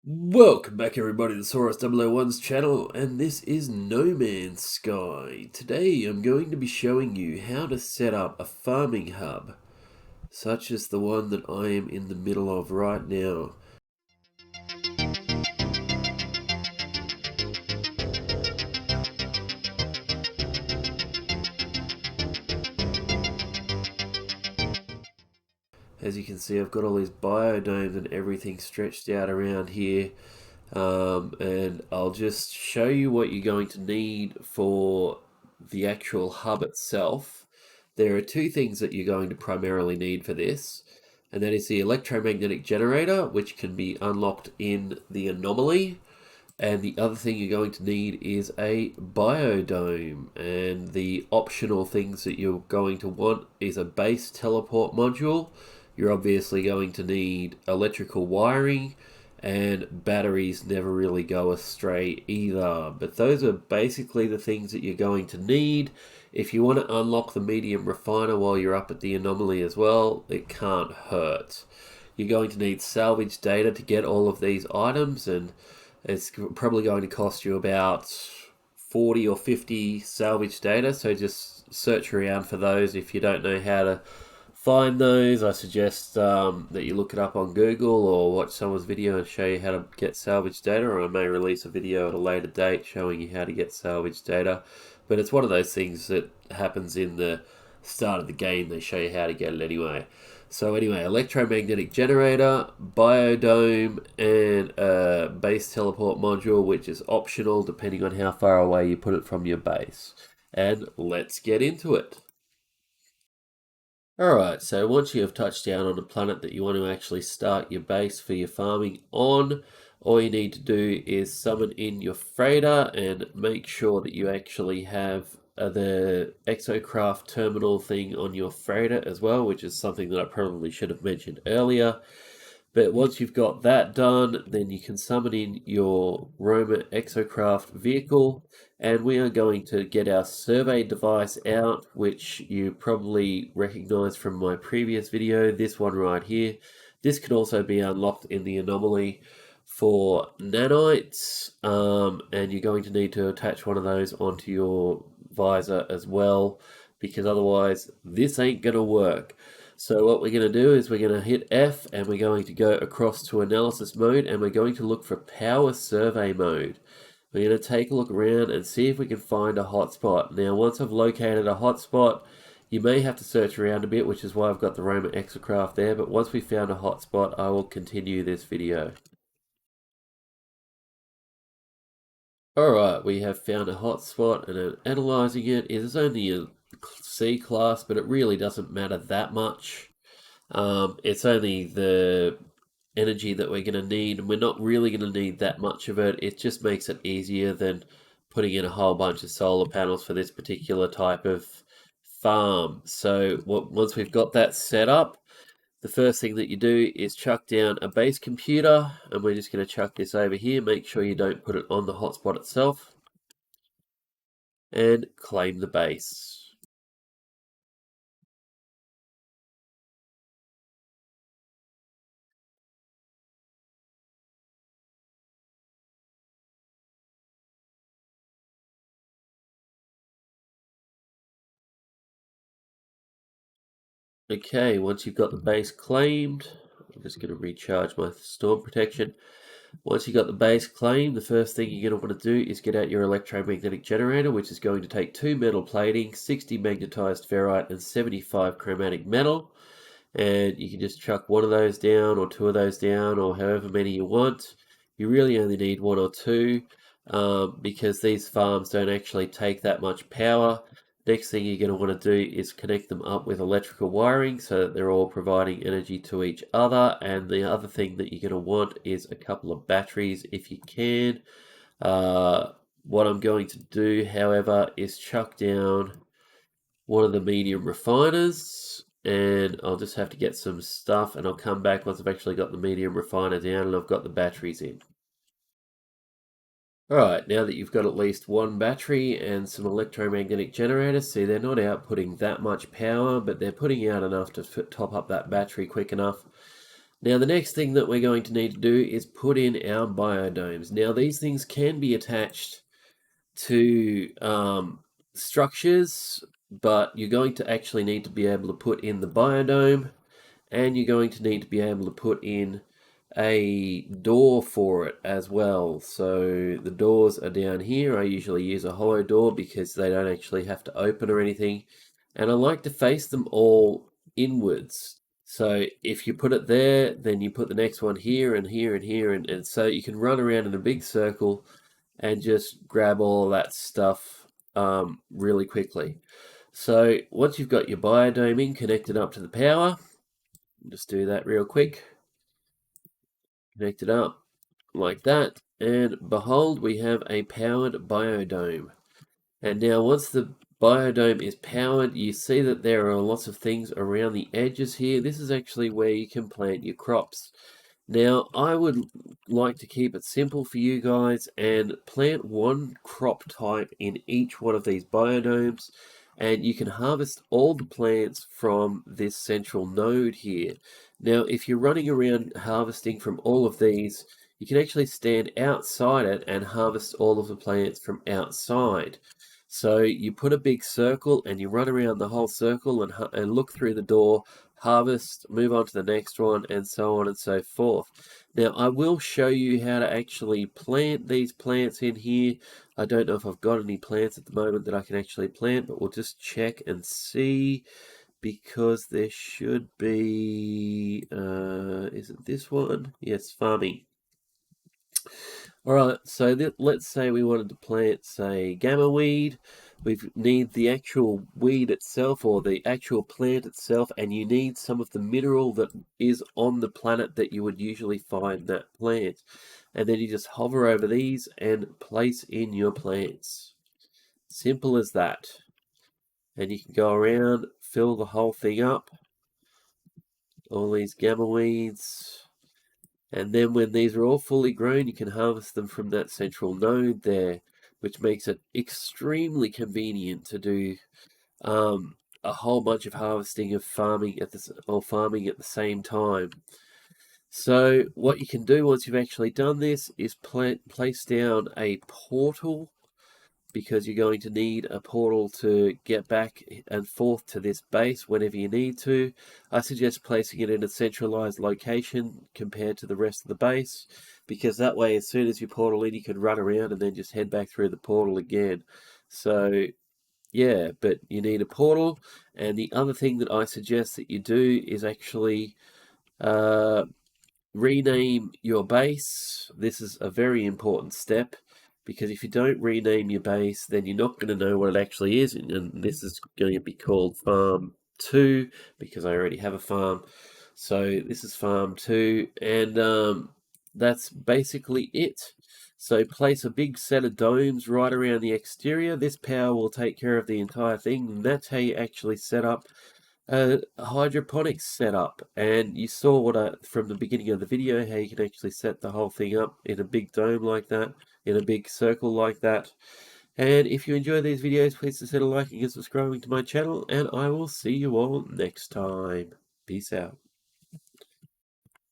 Welcome back everybody to the Saurus 001's channel, and this is No Man's Sky. Today I'm going to be showing you how to set up a farming hub, such as the one that I am in the middle of right now. As you can see, I've got all these biodomes and everything stretched out around here. And I'll just show you what you're going to need for the actual hub itself. There are two things that you're going to primarily need for this, and that is the electromagnetic generator, which can be unlocked in the anomaly. And the other thing you're going to need is a biodome. And the optional things that you're going to want is a base teleport module. You're obviously going to need electrical wiring, and batteries never really go astray either. But those are basically the things that you're going to need. If you want to unlock the medium refiner while you're up at the anomaly as well, it can't hurt. You're going to need salvage data to get all of these items, and it's probably going to cost you about 40 or 50 salvage data, so just search around for those. If you don't know how to find those, I suggest that you look it up on Google or watch someone's video and show you how to get salvage data, or I may release a video at a later date showing you how to get salvage data. But it's one of those things that happens in the start of the game. They show you how to get it anyway. So anyway, electromagnetic generator, biodome, and a base teleport module, which is optional depending on how far away you put it from your base. And let's get into it. Alright, so once you have touched down on a planet that you want to actually start your base for your farming on, all you need to do is summon in your freighter and make sure that you actually have the exocraft terminal thing on your freighter as well, which is something that I probably should have mentioned earlier. But once you've got that done, then you can summon in your Roma exocraft vehicle, and we are going to get our survey device out, which you probably recognize from my previous video, this one right here. This can also be unlocked in the anomaly for nanites, and you're going to need to attach one of those onto your visor as well, because otherwise this ain't gonna work. So what we're going to do is we're going to hit F, and we're going to go across to analysis mode, and we're going to look for power survey mode. We're going to take a look around and see if we can find a hotspot. Now once I've located a hotspot, you may have to search around a bit, which is why I've got the Roma exocraft there, but once we found a hotspot, I will continue this video. Alright, we have found a hotspot and are analysing it. It is only a C class, but it really doesn't matter that much. It's only the energy that we're going to need, and we're not really going to need that much of it. It just makes it easier than putting in a whole bunch of solar panels for this particular type of farm. So once we've got that set up, the first thing that you do is chuck down a base computer, and we're just going to chuck this over here. Make sure you don't put it on the hotspot itself, and claim the base. Okay, once you've got the base claimed, I'm just going to recharge my storm protection. Once you've got the base claimed, the first thing you're going to want to do is get out your electromagnetic generator, which is going to take 2 metal plating, 60 magnetized ferrite, and 75 chromatic metal. And you can just chuck one of those down, or 2 of those down, or however many you want. You really only need 1 or 2, because these farms don't actually take that much power. Next thing you're going to want to do is connect them up with electrical wiring so that they're all providing energy to each other. And the other thing that you're going to want is a couple of batteries if you can. What I'm going to do, however, is chuck down one of the medium refiners, and I'll just have to get some stuff, and I'll come back once I've actually got the medium refiner down and I've got the batteries in. Alright, now that you've got at least one battery and some electromagnetic generators, see they're not outputting that much power, but they're putting out enough to top up that battery quick enough. Now the next thing that we're going to need to do is put in our biodomes. Now these things can be attached to structures, but you're going to actually need to be able to put in the biodome, and you're going to need to be able to put in a door for it as well. So the doors are down here. I usually use a hollow door because they don't actually have to open or anything, and I like to face them all inwards. So if you put it there, then you put the next one here and here and here, and so you can run around in a big circle and just grab all that stuff really quickly. So once you've got your biodoming connected up to the power, just do that real quick. Connect it up like that, and behold, we have a powered biodome. And now once the biodome is powered, you see that there are lots of things around the edges here. This is actually where you can plant your crops. Now, I would like to keep it simple for you guys and plant one crop type in each one of these biodomes, and you can harvest all the plants from this central node here. Now, if you're running around harvesting from all of these, you can actually stand outside it and harvest all of the plants from outside. So you put a big circle and you run around the whole circle and look through the door, harvest, move on to the next one, and so on and so forth. Now, I will show you how to actually plant these plants in here. I don't know if I've got any plants at the moment that I can actually plant, but we'll just check and see, because there should be, is it this one? Yes, farming. Alright, so let's say we wanted to plant, say, gamma weed. We need the actual weed itself, or the actual plant itself, and you need some of the mineral that is on the planet that you would usually find that plant. And then you just hover over these and place in your plants. Simple as that. And you can go around, fill the whole thing up. All these gamma weeds. And then when these are all fully grown, you can harvest them from that central node there, which makes it extremely convenient to do a whole bunch of harvesting of farming at the same time. So what you can do once you've actually done this is place down a portal, because you're going to need a portal to get back and forth to this base whenever you need to. I suggest placing it in a centralized location compared to the rest of the base, because that way as soon as you portal in, you can run around and then just head back through the portal again. So yeah, but you need a portal. And the other thing that I suggest that you do is actually rename your base. This is a very important step, because if you don't rename your base, then you're not going to know what it actually is. And this is going to be called Farm 2, because I already have a farm. So this is Farm 2, and that's basically it. So place a big set of domes right around the exterior. This power will take care of the entire thing, and that's how you actually set up a hydroponics setup. And you saw from the beginning of the video, how you can actually set the whole thing up in a big dome like that, in a big circle like that. And if you enjoy these videos, please consider liking and subscribing to my channel, and I will see you all next time. Peace out.